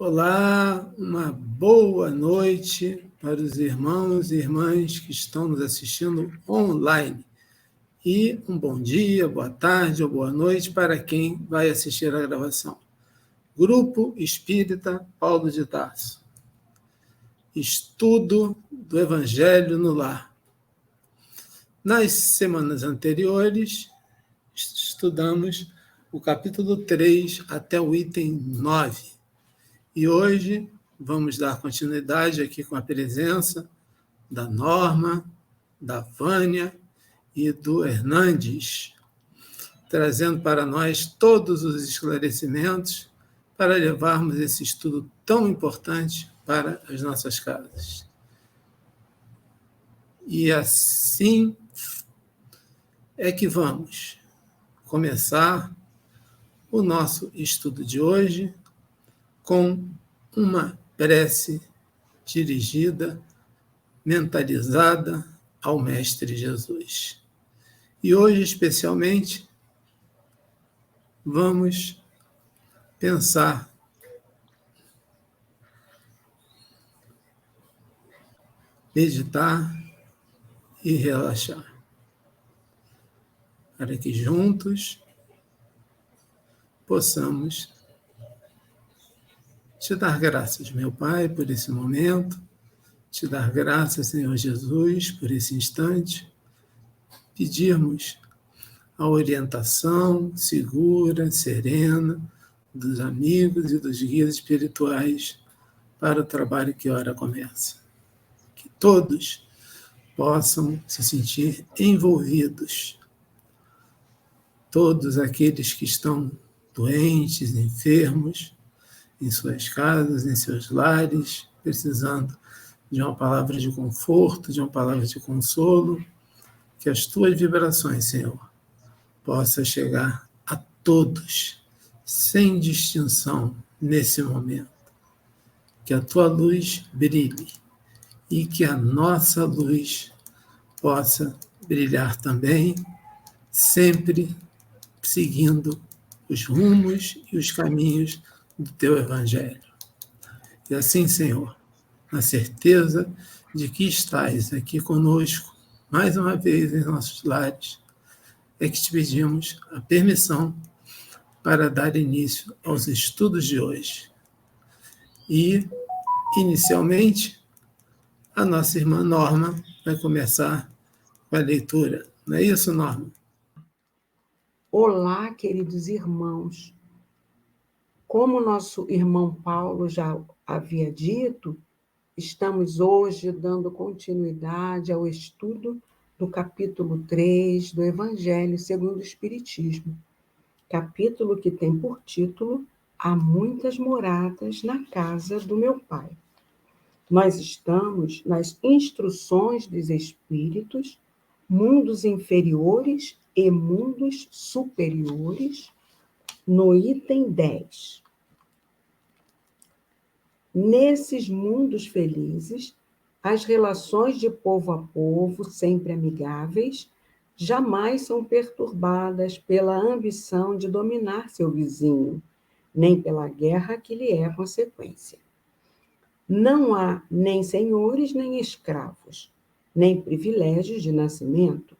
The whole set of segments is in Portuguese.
Olá, uma boa noite para os irmãos e irmãs que estão nos assistindo online. E um bom dia, boa tarde ou boa noite para quem vai assistir a gravação. Grupo Espírita Paulo de Tarso. Estudo do Evangelho no Lar. Nas semanas anteriores, estudamos o capítulo 3 até o item 9. E hoje vamos dar continuidade aqui com a presença da Norma, da Vânia e do Hernandes, trazendo para nós todos os esclarecimentos para levarmos esse estudo tão importante para as nossas casas. E assim é que vamos começar o nosso estudo de hoje com uma prece dirigida, mentalizada ao Mestre Jesus. E hoje, especialmente, vamos pensar meditar e relaxar, para que juntos possamos te dar graças, meu Pai, por esse momento, te dar graças, Senhor Jesus, por esse instante, pedirmos a orientação segura, serena, dos amigos e dos guias espirituais para o trabalho que ora começa. Que todos possam se sentir envolvidos. Todos aqueles que estão doentes, enfermos, em suas casas, em seus lares, precisando de uma palavra de conforto, de uma palavra de consolo, que as tuas vibrações, Senhor, possam chegar a todos, sem distinção, nesse momento. Que a tua luz brilhe e que a nossa luz possa brilhar também, sempre seguindo os rumos e os caminhos do teu Evangelho. E assim, Senhor, na certeza de que estás aqui conosco, mais uma vez em nossos lares, é que te pedimos a permissão para dar início aos estudos de hoje. E, inicialmente, a nossa irmã Norma vai começar com a leitura. Não é isso, Norma? Olá, queridos irmãos. Como nosso irmão Paulo já havia dito, estamos hoje dando continuidade ao estudo do capítulo 3 do Evangelho segundo o Espiritismo, capítulo que tem por título Há muitas moradas na casa do meu Pai. Nós estamos nas instruções dos espíritos, mundos inferiores e mundos superiores, no item 10. Nesses mundos felizes, as relações de povo a povo, sempre amigáveis, jamais são perturbadas pela ambição de dominar seu vizinho, nem pela guerra que lhe é consequência. Não há nem senhores nem escravos, nem privilégios de nascimento,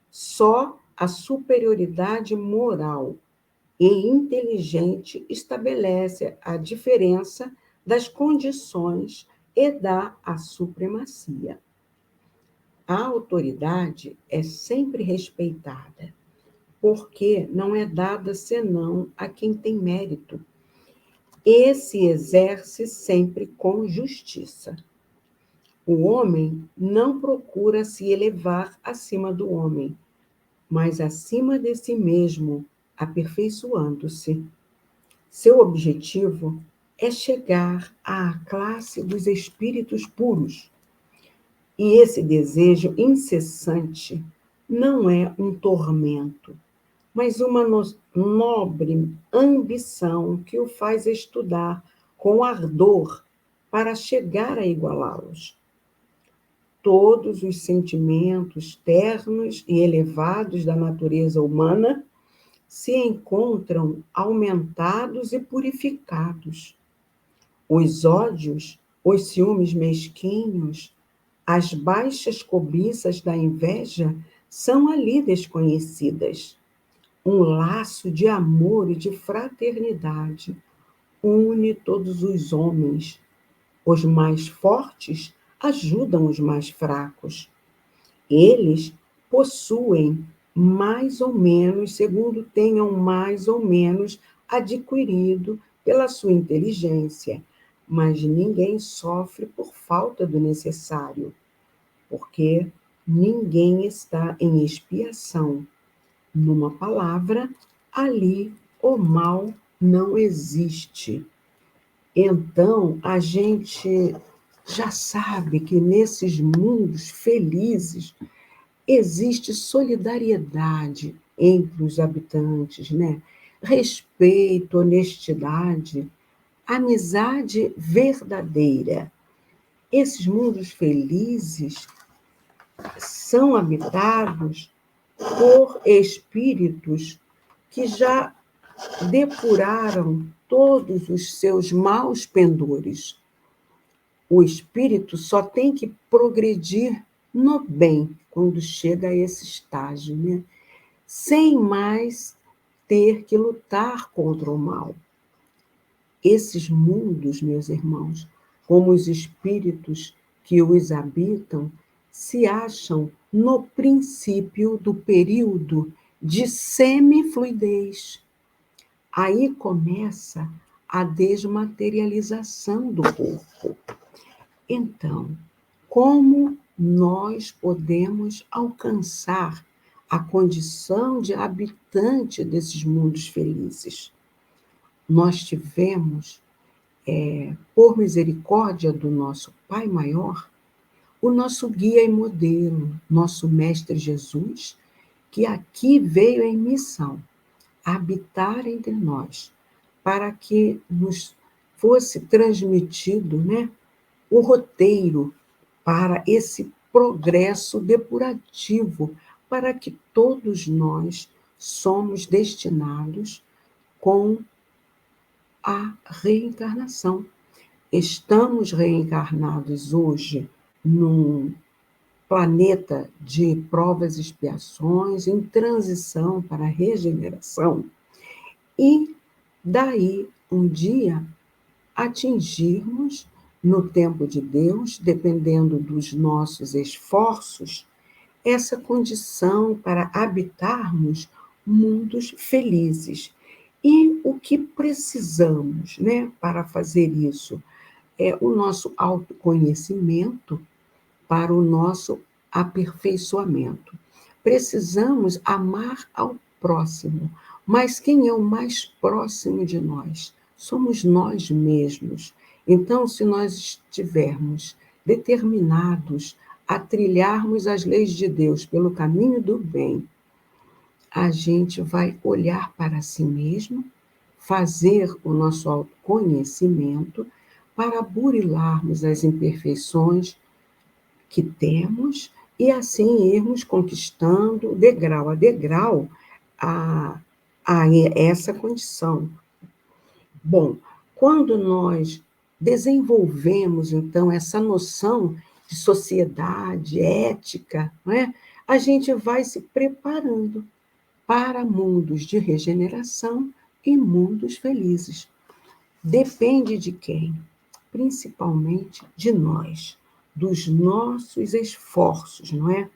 só a superioridade moral e inteligente estabelece a diferença das condições e dá a supremacia. A autoridade é sempre respeitada, porque não é dada senão a quem tem mérito, e se exerce sempre com justiça. O homem não procura se elevar acima do homem, mas acima de si mesmo, aperfeiçoando-se. Seu objetivo é chegar à classe dos espíritos puros. E esse desejo incessante não é um tormento, mas uma nobre ambição que o faz estudar com ardor para chegar a igualá-los. Todos os sentimentos ternos e elevados da natureza humana se encontram aumentados e purificados. Os ódios, os ciúmes mesquinhos, as baixas cobiças da inveja são ali desconhecidas. Um laço de amor e de fraternidade une todos os homens. Os mais fortes ajudam os mais fracos. Eles possuem mais ou menos, segundo tenham mais ou menos adquirido pela sua inteligência, mas ninguém sofre por falta do necessário, porque ninguém está em expiação. Numa palavra, ali o mal não existe. Então, a gente já sabe que nesses mundos felizes existe solidariedade entre os habitantes, né? Respeito, honestidade, amizade verdadeira. Esses mundos felizes são habitados por espíritos que já depuraram todos os seus maus pendores. O espírito só tem que progredir no bem quando chega a esse estágio, né? Sem mais ter que lutar contra o mal. Esses mundos, meus irmãos, como os espíritos que os habitam, se acham no princípio do período de semifluidez. Aí começa a desmaterialização do corpo. Então, como nós podemos alcançar a condição de habitante desses mundos felizes? Nós tivemos, por misericórdia do nosso Pai Maior, o nosso guia e modelo, nosso Mestre Jesus, que aqui veio em missão, habitar entre nós, para que nos fosse transmitido, né, o roteiro para esse progresso depurativo, para que todos nós somos destinados com a reencarnação. Estamos reencarnados hoje num planeta de provas e expiações, em transição para a regeneração, e daí um dia atingirmos, no tempo de Deus, dependendo dos nossos esforços, essa condição para habitarmos mundos felizes. E o que precisamos, né, para fazer isso? É o nosso autoconhecimento para o nosso aperfeiçoamento. Precisamos amar ao próximo, mas quem é o mais próximo de nós? Somos nós mesmos. Então, se nós estivermos determinados a trilharmos as leis de Deus pelo caminho do bem, a gente vai olhar para si mesmo, fazer o nosso autoconhecimento para burilarmos as imperfeições que temos e assim irmos conquistando, degrau a degrau, a essa condição. Bom, quando nós desenvolvemos, então, essa noção de sociedade, ética, não é? A gente vai se preparando para mundos de regeneração e mundos felizes. Depende de quem? Principalmente de nós, dos nossos esforços, não é?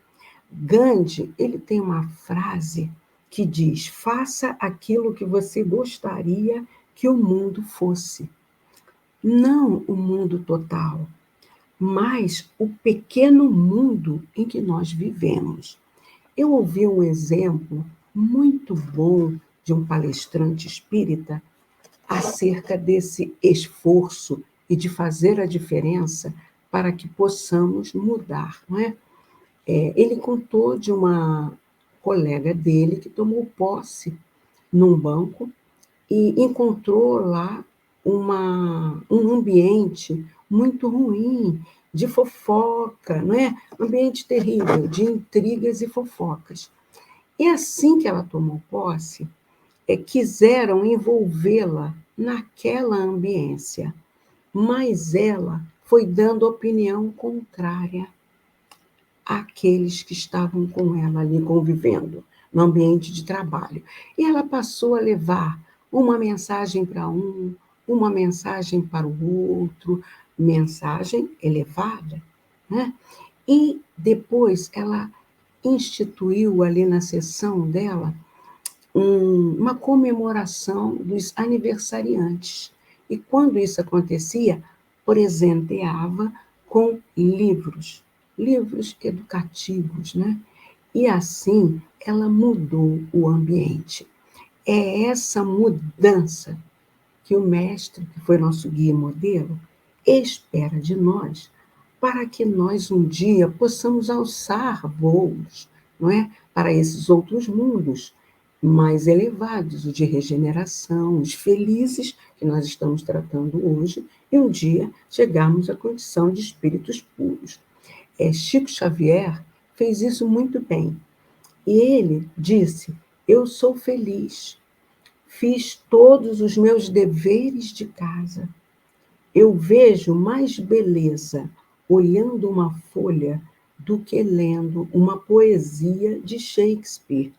Gandhi, ele tem uma frase que diz: faça aquilo que você gostaria que o mundo fosse. Não o mundo total, mas o pequeno mundo em que nós vivemos. Eu ouvi um exemplo muito bom de um palestrante espírita acerca desse esforço e de fazer a diferença para que possamos mudar, não é? Ele contou de uma colega dele que tomou posse num banco e encontrou lá um ambiente muito ruim, de fofoca, não é? Um ambiente terrível, de intrigas e fofocas. E assim que ela tomou posse, quiseram envolvê-la naquela ambiência. mas ela foi dando opinião contrária àqueles que estavam com ela ali convivendo no ambiente de trabalho. E ela passou a levar uma mensagem para um, uma mensagem para o outro, mensagem elevada, né? E depois ela instituiu ali na sessão dela uma comemoração dos aniversariantes. E quando isso acontecia, presenteava com livros, livros educativos, né? E assim ela mudou o ambiente. É essa mudança que o mestre, que foi nosso guia e modelo, espera de nós, para que nós um dia possamos alçar voos, não é? Para esses outros mundos mais elevados, os de regeneração, os felizes, que nós estamos tratando hoje, e um dia chegarmos à condição de espíritos puros. Chico Xavier fez isso muito bem. E ele disse: eu sou feliz, fiz todos os meus deveres de casa. Eu vejo mais beleza olhando uma folha do que lendo uma poesia de Shakespeare.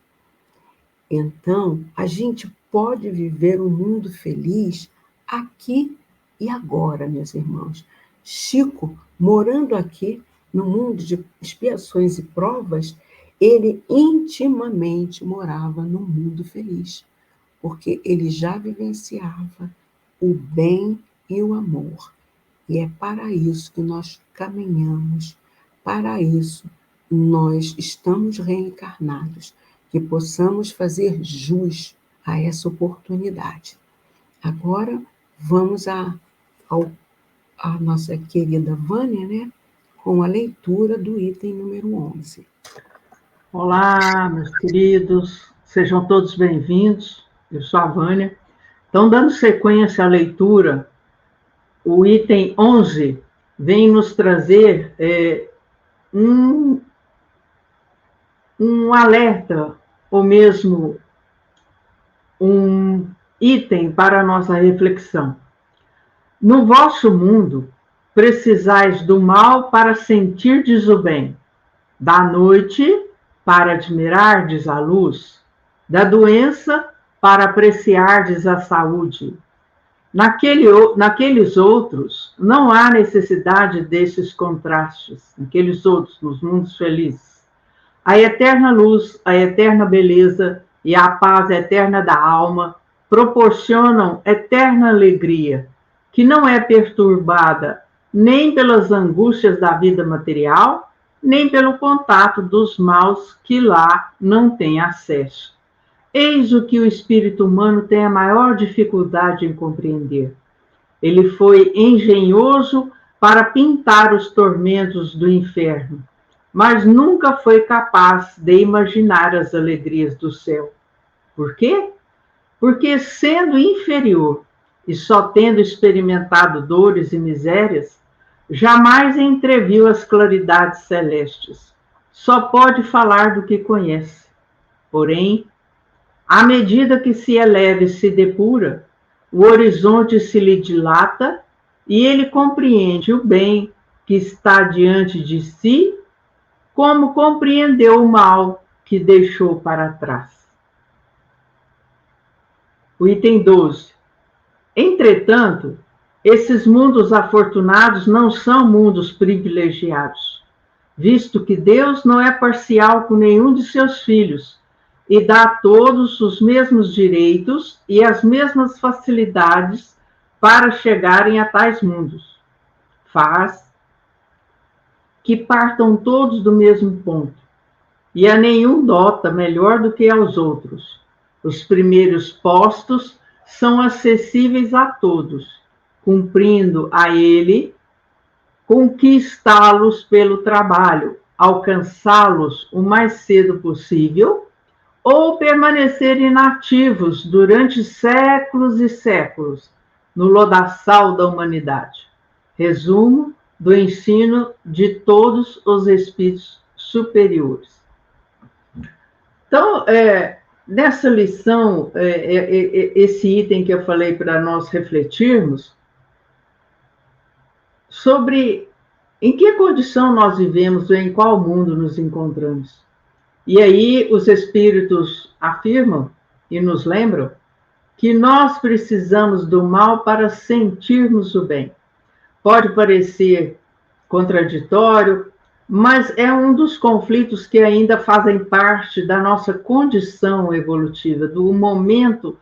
Então, a gente pode viver um mundo feliz aqui e agora, meus irmãos. Chico, morando aqui, no mundo de expiações e provas, ele intimamente morava num mundo feliz, porque ele já vivenciava o bem e o amor. E é para isso que nós caminhamos, para isso nós estamos reencarnados, que possamos fazer jus a essa oportunidade. Agora, vamos à nossa querida Vânia, né, com a leitura do item número 11. Olá, meus queridos, sejam todos bem-vindos. Eu sou a Vânia. Então, dando sequência à leitura, o item 11 vem nos trazer um alerta, ou mesmo um item para a nossa reflexão. No vosso mundo, precisais do mal para sentirdes o bem, da noite para admirardes a luz, da doença para apreciardes a saúde. Naqueles outros, não há necessidade desses contrastes, naqueles outros, nos mundos felizes. A eterna luz, a eterna beleza e a paz eterna da alma proporcionam eterna alegria, que não é perturbada nem pelas angústias da vida material, nem pelo contato dos maus que lá não têm acesso. Eis o que o espírito humano tem a maior dificuldade em compreender. Ele foi engenhoso para pintar os tormentos do inferno, mas nunca foi capaz de imaginar as alegrias do céu. Por quê? Porque, sendo inferior e só tendo experimentado dores e misérias, jamais entreviu as claridades celestes. Só pode falar do que conhece. Porém, à medida que se eleva e se depura, o horizonte se lhe dilata e ele compreende o bem que está diante de si, como compreendeu o mal que deixou para trás. O item 12. Entretanto, esses mundos afortunados não são mundos privilegiados, visto que Deus não é parcial com nenhum de seus filhos e dá a todos os mesmos direitos e as mesmas facilidades para chegarem a tais mundos. Faz que partam todos do mesmo ponto, e a nenhum dota melhor do que aos outros. Os primeiros postos são acessíveis a todos, cumprindo a ele conquistá-los pelo trabalho, alcançá-los o mais cedo possível, ou permanecer inativos durante séculos e séculos no lodaçal da humanidade. Resumo do ensino de todos os espíritos superiores. Então, nessa lição, esse item que eu falei para nós refletirmos, sobre em que condição nós vivemos, em qual mundo nos encontramos. E aí os espíritos afirmam e nos lembram que nós precisamos do mal para sentirmos o bem. Pode parecer contraditório, mas é um dos conflitos que ainda fazem parte da nossa condição evolutiva, do momento,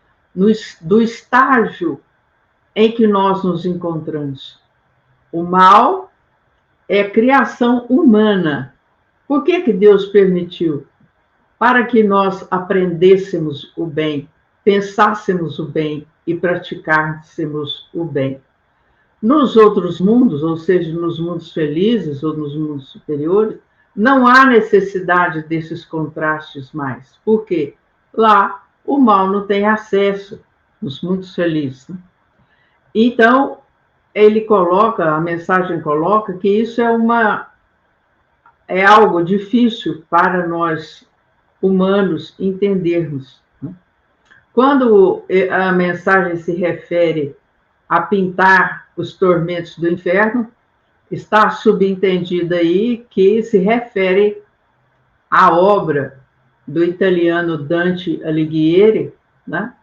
do estágio em que nós nos encontramos. O mal é criação humana. Por que Deus permitiu? Para que nós aprendêssemos o bem, pensássemos o bem e praticássemos o bem. Nos outros mundos, ou seja, nos mundos felizes ou nos mundos superiores, não há necessidade desses contrastes mais. Por quê? Lá o mal não tem acesso, nos mundos felizes. Né? Então, a mensagem coloca que isso é algo difícil para nós humanos entendermos. Né? Quando a mensagem se refere a pintar os tormentos do inferno, está subentendido aí que se refere à obra do italiano Dante Alighieri, né?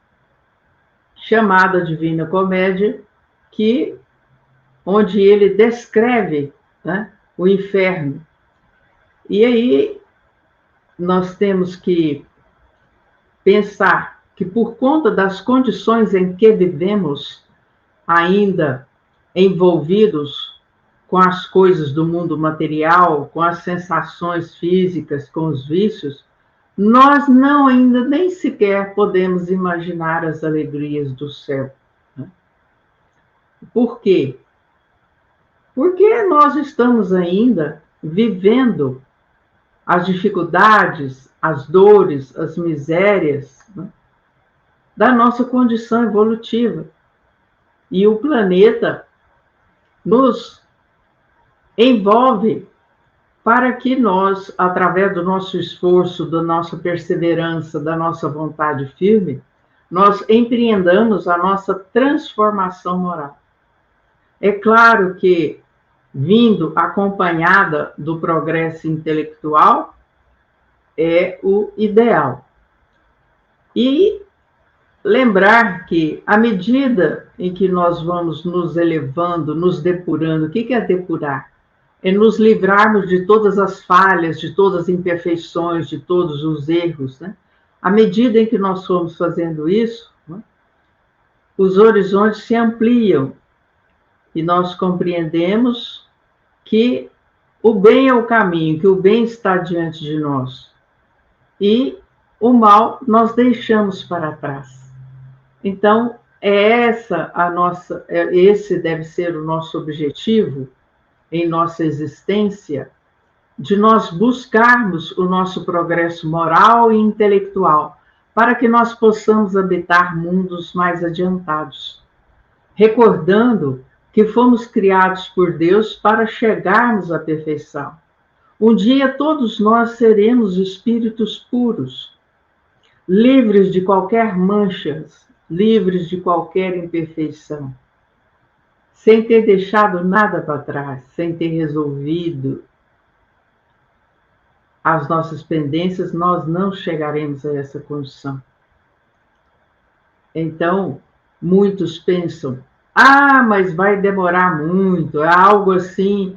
Chamada Divina Comédia, onde ele descreve, né, o inferno. E aí nós temos que pensar que por conta das condições em que vivemos, ainda envolvidos com as coisas do mundo material, com as sensações físicas, com os vícios, nós ainda nem sequer podemos imaginar as alegrias do céu. Né? Por quê? Porque nós estamos ainda vivendo as dificuldades, as dores, as misérias, né, da nossa condição evolutiva. E o planeta nos envolve para que nós, através do nosso esforço, da nossa perseverança, da nossa vontade firme, nós empreendamos a nossa transformação moral. É claro que, vindo acompanhada do progresso intelectual, é o ideal. E lembrar que, à medida em que nós vamos nos elevando, nos depurando, o que é depurar? É nos livrarmos de todas as falhas, de todas as imperfeições, de todos os erros. Né? À medida em que nós formos fazendo isso, né, os horizontes se ampliam e nós compreendemos que o bem é o caminho, que o bem está diante de nós. E o mal nós deixamos para trás. Então, esse deve ser o nosso objetivo em nossa existência, de nós buscarmos o nosso progresso moral e intelectual, para que nós possamos habitar mundos mais adiantados, recordando que fomos criados por Deus para chegarmos à perfeição. Um dia todos nós seremos espíritos puros, livres de qualquer mancha, livres de qualquer imperfeição, sem ter deixado nada para trás, sem ter resolvido as nossas pendências, nós não chegaremos a essa condição. Então, muitos pensam, mas vai demorar muito, é algo assim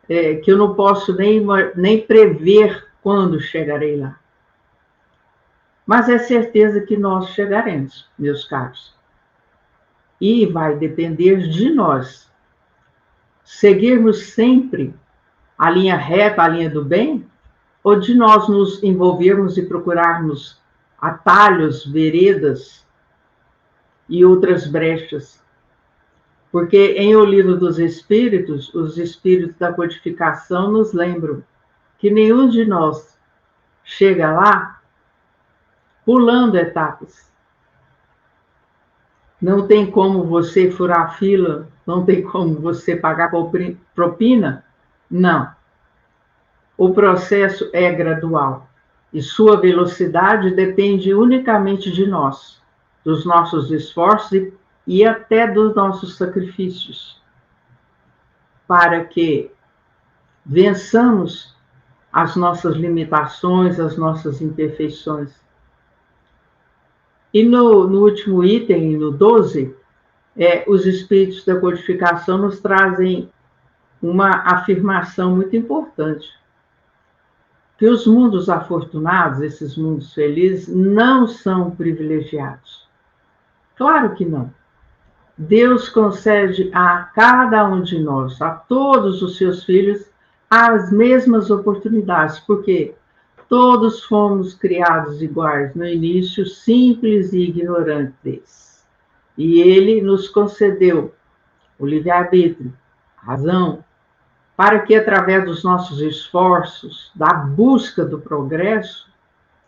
que eu não posso nem prever quando chegarei lá. Mas é certeza que nós chegaremos, meus caros. E vai depender de nós seguirmos sempre a linha reta, a linha do bem, ou de nós nos envolvermos e procurarmos atalhos, veredas e outras brechas. Porque em O Livro dos Espíritos, os espíritos da codificação nos lembram que nenhum de nós chega lá pulando etapas. Não tem como você furar fila, não tem como você pagar propina, não. O processo é gradual e sua velocidade depende unicamente de nós, dos nossos esforços e até dos nossos sacrifícios. para que vençamos as nossas limitações, as nossas imperfeições. E no último item, no 12, os espíritos da codificação nos trazem uma afirmação muito importante, que os mundos afortunados, esses mundos felizes, não são privilegiados. Claro que não. Deus concede a cada um de nós, a todos os seus filhos, as mesmas oportunidades, porque todos fomos criados iguais no início, simples e ignorantes. E Ele nos concedeu o livre-arbítrio, a razão, para que, através dos nossos esforços, da busca do progresso,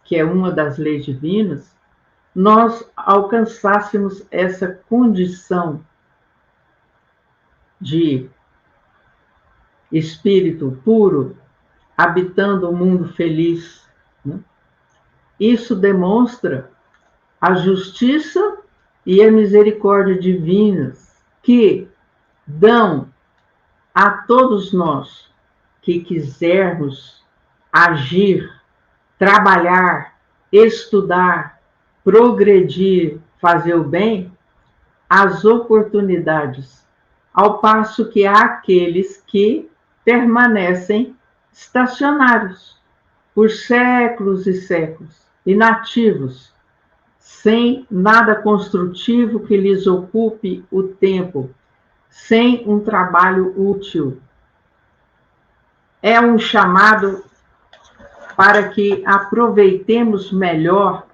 que é uma das leis divinas, nós alcançássemos essa condição de espírito puro, habitando o mundo feliz. Né? Isso demonstra a justiça e a misericórdia divinas que dão a todos nós que quisermos agir, trabalhar, estudar, progredir, fazer o bem, as oportunidades, ao passo que há aqueles que permanecem estacionários por séculos e séculos, inativos, sem nada construtivo que lhes ocupe o tempo, sem um trabalho útil. É um chamado para que aproveitemos melhor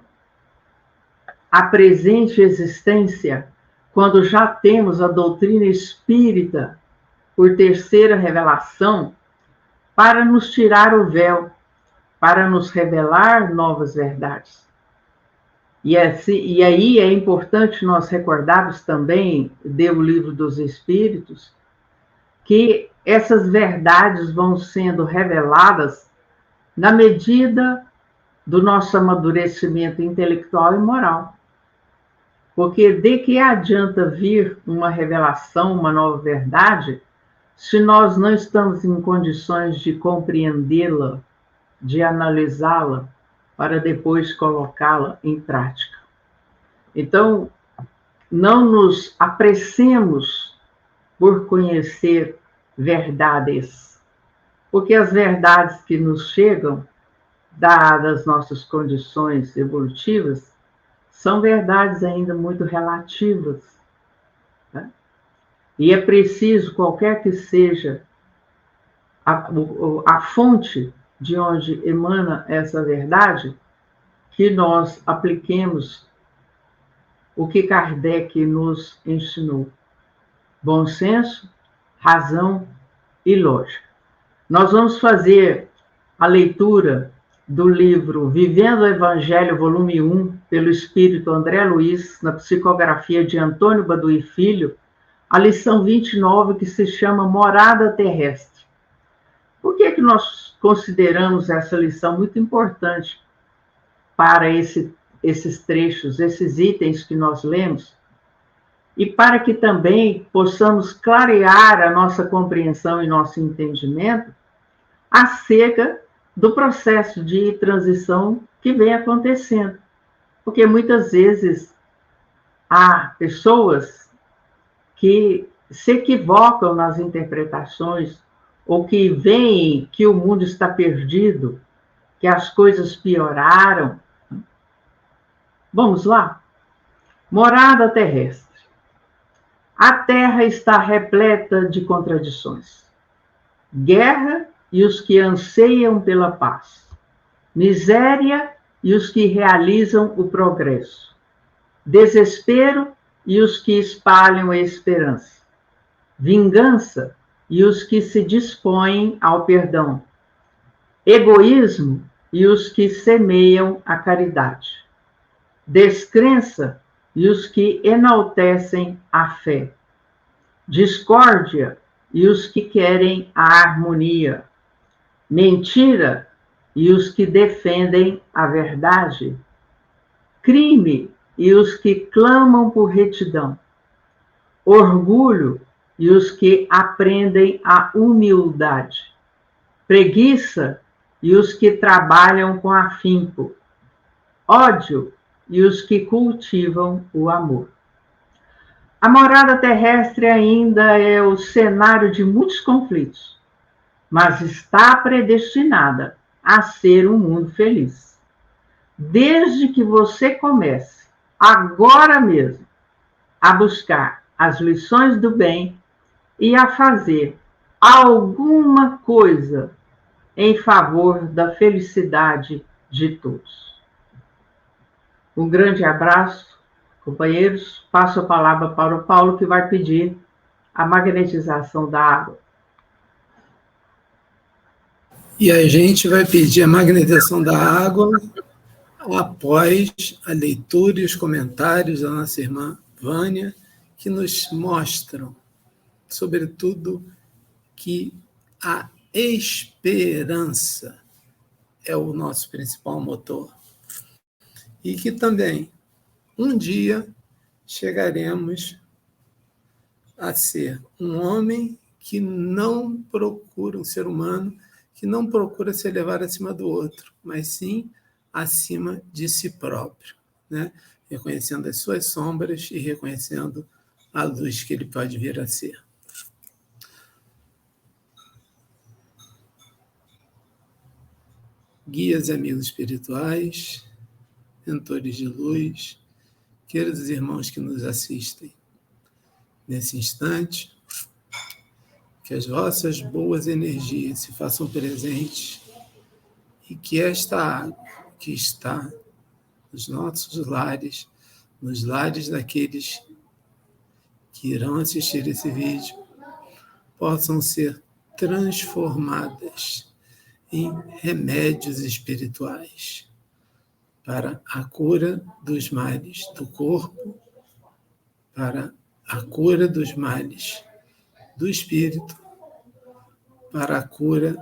a presente existência, quando já temos a doutrina espírita por terceira revelação, para nos tirar o véu, para nos revelar novas verdades. E aí é importante nós recordarmos também, do Livro dos Espíritos, que essas verdades vão sendo reveladas na medida do nosso amadurecimento intelectual e moral. Porque de que adianta vir uma revelação, uma nova verdade, se nós não estamos em condições de compreendê-la, de analisá-la, para depois colocá-la em prática. Então, não nos apressemos por conhecer verdades, porque as verdades que nos chegam, dadas nossas condições evolutivas, são verdades ainda muito relativas. Né? E é preciso, qualquer que seja a fonte de onde emana essa verdade, que nós apliquemos o que Kardec nos ensinou. Bom senso, razão e lógica. Nós vamos fazer a leitura do livro Vivendo o Evangelho, volume 1, pelo Espírito André Luiz, na psicografia de Antônio Baduy Filho, a lição 29, que se chama Morada Terrestre. Por que nós consideramos essa lição muito importante para esses trechos, esses itens que nós lemos? E para que também possamos clarear a nossa compreensão e nosso entendimento acerca do processo de transição que vem acontecendo. Porque muitas vezes há pessoas que se equivocam nas interpretações, ou que veem que o mundo está perdido, que as coisas pioraram. Vamos lá? Morada terrestre. A Terra está repleta de contradições. Guerra e os que anseiam pela paz. Miséria e os que realizam o progresso. Desespero e os que espalham a esperança. Vingança e os que se dispõem ao perdão. Egoísmo e os que semeiam a caridade. Descrença e os que enaltecem a fé. Discórdia e os que querem a harmonia. Mentira e os que defendem a verdade. Crime e os que clamam por retidão. Orgulho e os que aprendem a humildade. Preguiça e os que trabalham com afinco. Ódio e os que cultivam o amor. A morada terrestre ainda é o cenário de muitos conflitos, mas está predestinada a ser um mundo feliz. Desde que você comece, agora mesmo, a buscar as lições do bem e a fazer alguma coisa em favor da felicidade de todos. Um grande abraço, companheiros. Passo a palavra para o Paulo, que vai pedir a magnetização da água. E a gente vai pedir a magnetização da água após a leitura e os comentários da nossa irmã Vânia, que nos mostram, sobretudo, que a esperança é o nosso principal motor. E que também, um dia, chegaremos a ser um homem que não procura, um ser humano que não procura se elevar acima do outro, mas sim acima de si próprio, né? Reconhecendo as suas sombras e reconhecendo a luz que ele pode vir a ser. Guias e amigos espirituais, mentores de luz, queridos irmãos que nos assistem, nesse instante, que as vossas boas energias se façam presentes e que esta água que está nos nossos lares, nos lares daqueles que irão assistir esse vídeo, possam ser transformadas em remédios espirituais para a cura dos males do corpo, para a cura dos males do espírito, para a cura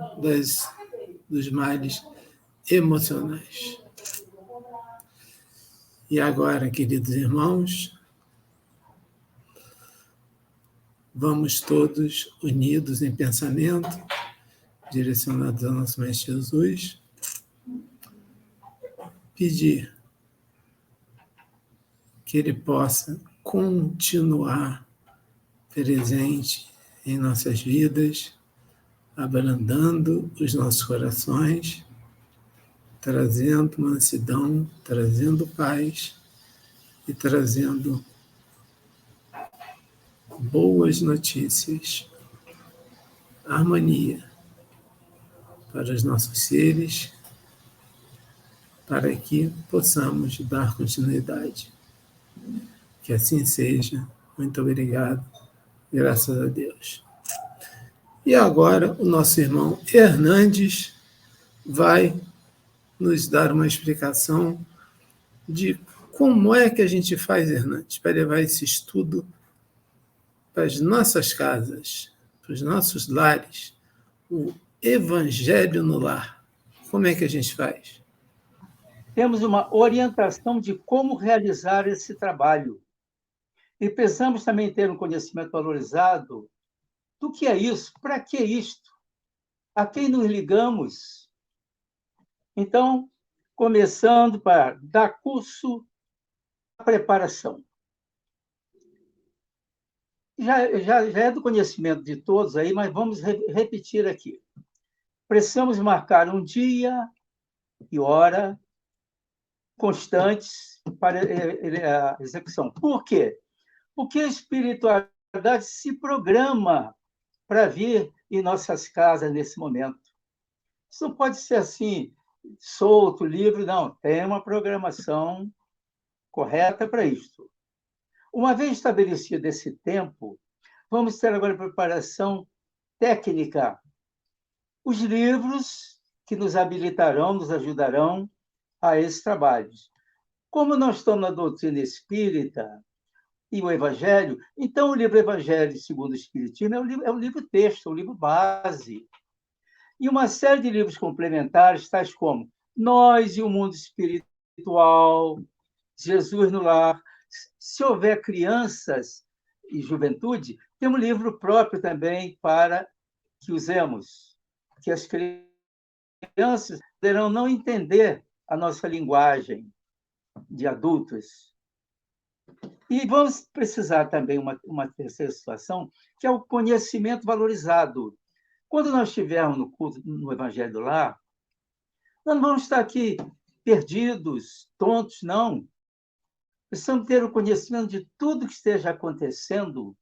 dos males emocionais. E agora, queridos irmãos, vamos todos unidos em pensamento, direcionados ao nosso Mestre Jesus, pedir que ele possa continuar presente em nossas vidas, abrandando os nossos corações, trazendo mansidão, trazendo paz e trazendo boas notícias, harmonia para os nossos seres, para que possamos dar continuidade. Que assim seja. Muito obrigado. Graças a Deus. E agora o nosso irmão Hernandes vai nos dar uma explicação de como é que a gente faz, Hernandes, para levar esse estudo para as nossas casas, para os nossos lares, o Evangelho no lar. Como é que a gente faz? Temos uma orientação de como realizar esse trabalho. E precisamos também ter um conhecimento valorizado do que é isso, para que isto, a quem nos ligamos. Então, começando para dar curso à preparação. Já é do conhecimento de todos aí, mas vamos repetir aqui. Precisamos marcar um dia e hora constantes para a execução. Por quê? Porque a espiritualidade se programa para vir em nossas casas nesse momento. Isso não pode ser assim, solto, livre, não. Tem uma programação correta para isto. Uma vez estabelecido esse tempo, vamos ter agora a preparação técnica. Os livros que nos habilitarão, nos ajudarão a esses trabalhos. Como nós estamos na doutrina espírita e o Evangelho, então o livro Evangelho segundo o Espiritismo é um livro texto, um livro base. E uma série de livros complementares, tais como Nós e o Mundo Espiritual, Jesus no Lar. Se houver crianças e juventude, Tem um livro próprio também para que usemos, que as crianças poderão não entender a nossa linguagem de adultos. E vamos precisar também uma terceira situação, que é o conhecimento valorizado. Quando nós estivermos no culto, no Evangelho do Lar, nós não vamos estar aqui perdidos, tontos, não. Precisamos ter o conhecimento de tudo que esteja acontecendo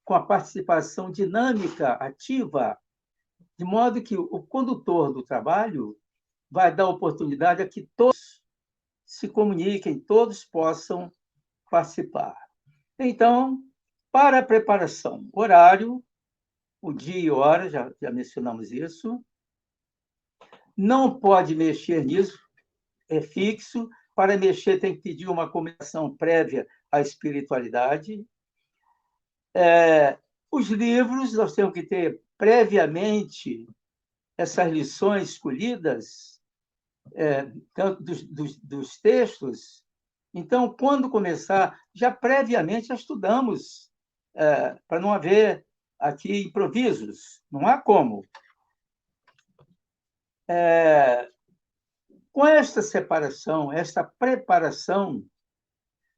com a participação dinâmica, ativa, de modo que o condutor do trabalho vai dar oportunidade a que todos se comuniquem, todos possam participar. Então, para a preparação, horário, o dia e hora, já mencionamos isso. Não pode mexer nisso, é fixo. Para mexer, tem que pedir uma comunicação prévia à espiritualidade. Os livros, nós temos que ter previamente essas lições escolhidas, tanto dos textos. Então, quando começar, já previamente já estudamos, para não haver aqui improvisos. Não há como. Com esta separação, esta preparação,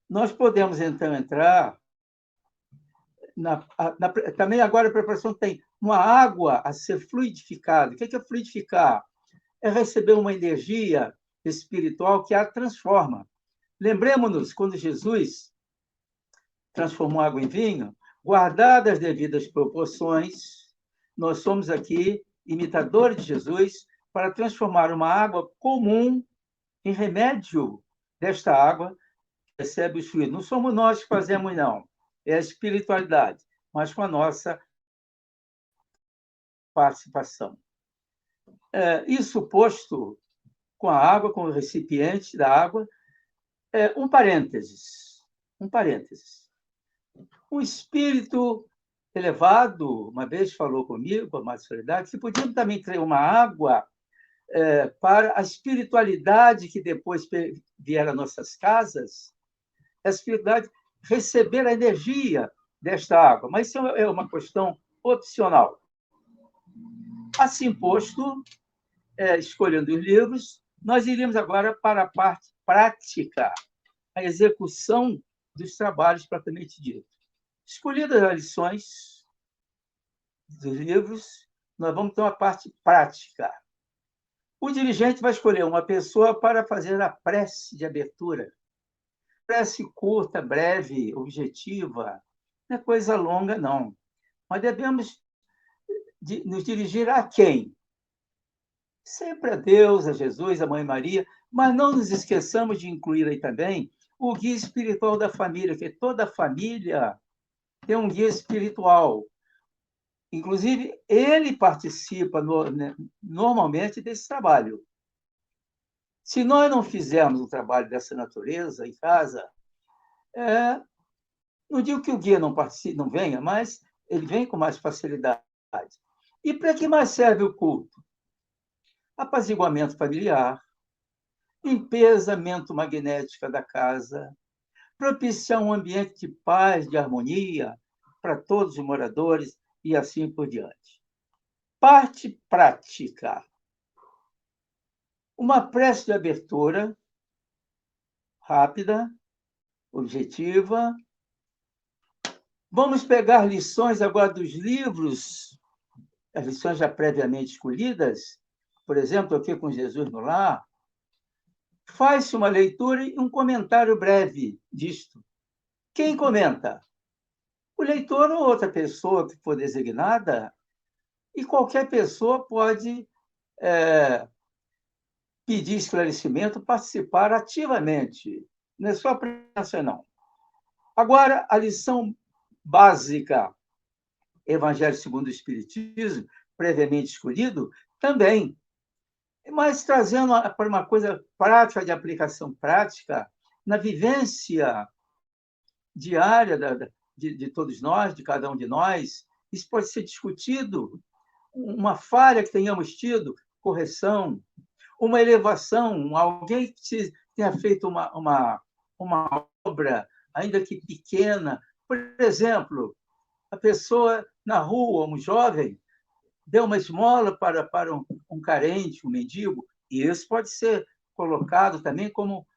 nós podemos, então, entrar também agora a preparação tem uma água a ser fluidificada. O que é fluidificar? É receber uma energia espiritual que a transforma. Lembremos-nos, quando Jesus transformou água em vinho, guardadas as devidas proporções, nós somos aqui imitadores de Jesus para transformar uma água comum em remédio desta água que recebe os fluidos. Não somos nós que fazemos, não. É a espiritualidade, mas com a nossa participação. Isso posto com a água, com o recipiente da água, um parênteses. Um espírito elevado, uma vez falou comigo, a Márcia Soledade, que podíamos também ter uma água para a espiritualidade que depois vier às nossas casas, a espiritualidade receber a energia desta água. Mas isso é uma questão opcional. Assim posto, escolhendo os livros, nós iríamos agora para a parte prática, a execução dos trabalhos propriamente dito. Escolhidas as lições dos livros, nós vamos ter uma parte prática. O dirigente vai escolher uma pessoa para fazer a prece de abertura. Prece curta, breve, objetiva, não é coisa longa, não. Mas devemos nos dirigir a quem? Sempre a Deus, a Jesus, a Mãe Maria, mas não nos esqueçamos de incluir aí também o guia espiritual da família, que toda família tem um guia espiritual. Inclusive, ele participa normalmente desse trabalho. Se nós não fizermos um trabalho dessa natureza em casa, não digo que o guia não participe, não venha, mas ele vem com mais facilidade. E para que mais serve o culto? Apaziguamento familiar, limpeza magnética da casa, propiciar um ambiente de paz, de harmonia para todos os moradores e assim por diante. Parte prática. Uma prece de abertura rápida, objetiva. Vamos pegar lições agora dos livros, as lições já previamente escolhidas, por exemplo, aqui com Jesus no Lar. Faz-se uma leitura e um comentário breve disto. Quem comenta? O leitor ou outra pessoa que for designada, e qualquer pessoa pode pedir esclarecimento, participar ativamente. Não é só apenas, não. Agora, a lição básica, Evangelho segundo o Espiritismo, previamente escolhido, também. Mas trazendo para uma coisa prática, de aplicação prática, na vivência diária de todos nós, de cada um de nós, isso pode ser discutido. Uma falha que tenhamos tido, correção, uma elevação, alguém que tenha feito uma obra, ainda que pequena. Por exemplo, A pessoa na rua, um jovem, deu uma esmola para um carente, um mendigo, e isso pode ser colocado também como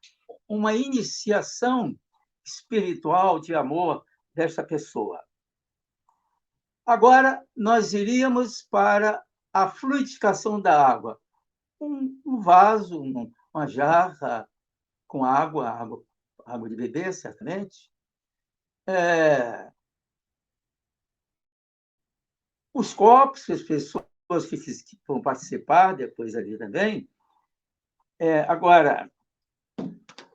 uma iniciação espiritual de amor desta pessoa. Agora, nós iríamos para a fluidificação da água. Um vaso, uma jarra com água de beber, certamente. Os copos, as pessoas que vão participar depois ali também. Agora,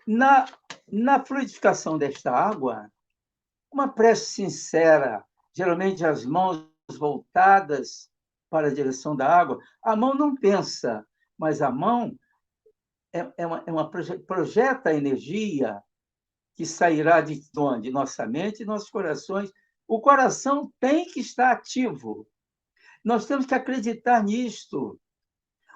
na fluidificação desta água, uma prece sincera, geralmente as mãos voltadas para a direção da água. A mão não pensa, mas a mão projeta a energia que sairá de onde? Nossa mente e nossos corações. O coração tem que estar ativo. Nós temos que acreditar nisto.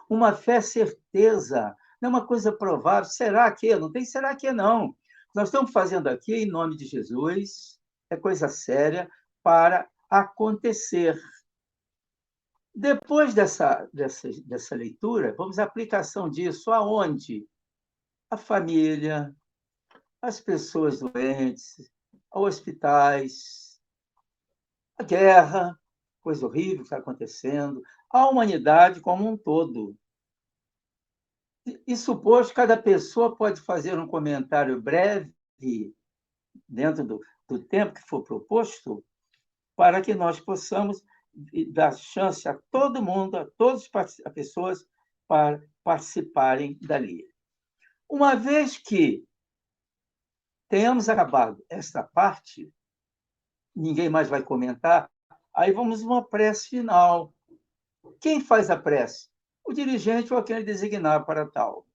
Uma fé certeza, não é uma coisa provável. Será que? Não tem será que não. Nós estamos fazendo aqui, em nome de Jesus, é coisa séria para acontecer. Depois dessa leitura, vamos à aplicação disso aonde? A família, as pessoas doentes, hospitais, a guerra, coisa horrível que está acontecendo, a humanidade como um todo. E suposto, cada pessoa pode fazer um comentário breve, dentro do tempo que for proposto, para que nós possamos dar chance a todo mundo, a todas as pessoas, para participarem dali. Uma vez que tenhamos acabado esta parte, ninguém mais vai comentar, aí vamos uma prece final. Quem faz a prece? O dirigente ou aquele designado para tal.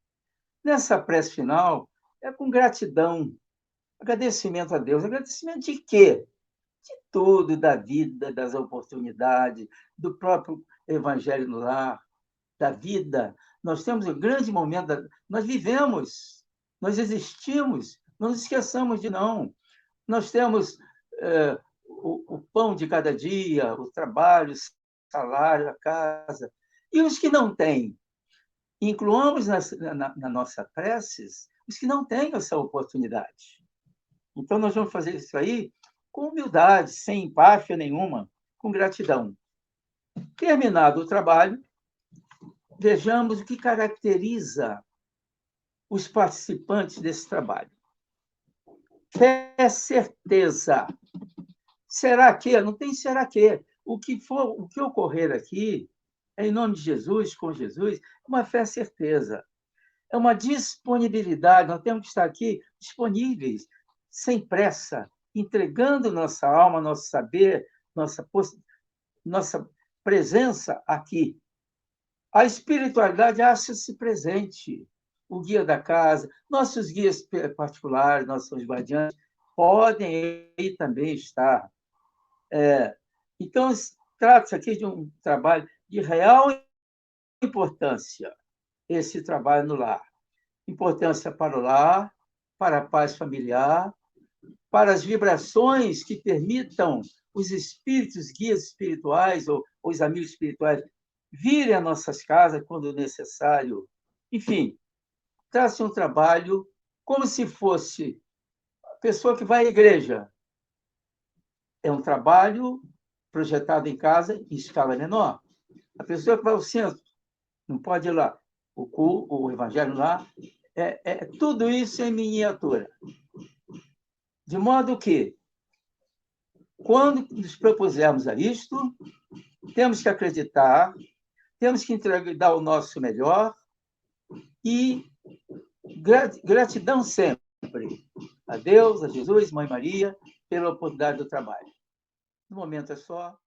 Nessa prece final, é com gratidão, agradecimento a Deus. Agradecimento de quê? De tudo, da vida, das oportunidades, do próprio Evangelho no lar, da vida. Nós temos um grande momento, nós vivemos, nós existimos, não nos esqueçamos de não. Nós temos o pão de cada dia, o trabalho, o salário, a casa. E os que não têm? Incluamos na nossa preces os que não têm essa oportunidade. Então, nós vamos fazer isso aí com humildade, sem empáfia nenhuma, com gratidão. Terminado o trabalho, vejamos o que caracteriza os participantes desse trabalho. Fé, certeza. Será que? Não tem será que. O que ocorrer aqui, é em nome de Jesus, com Jesus, é uma fé, certeza. É uma disponibilidade. Nós temos que estar aqui disponíveis, sem pressa, entregando nossa alma, nosso saber, nossa presença aqui. A espiritualidade acha-se presente. O guia da casa, nossos guias particulares, nossos guardiães, podem aí também estar. Então, trata-se aqui de um trabalho de real importância, esse trabalho no lar. Importância para o lar, para a paz familiar, para as vibrações que permitam os espíritos, guias espirituais ou os amigos espirituais virem a nossas casas quando necessário. Enfim, trata-se um trabalho como se fosse a pessoa que vai à igreja. É um trabalho projetado em casa em escala menor. A pessoa que vai ao centro não pode ir lá. O evangelho lá, tudo isso em miniatura. De modo que, quando nos propusermos a isto, temos que acreditar, temos que dar o nosso melhor e gratidão sempre a Deus, a Jesus, Mãe Maria, pela oportunidade do trabalho. No momento é só.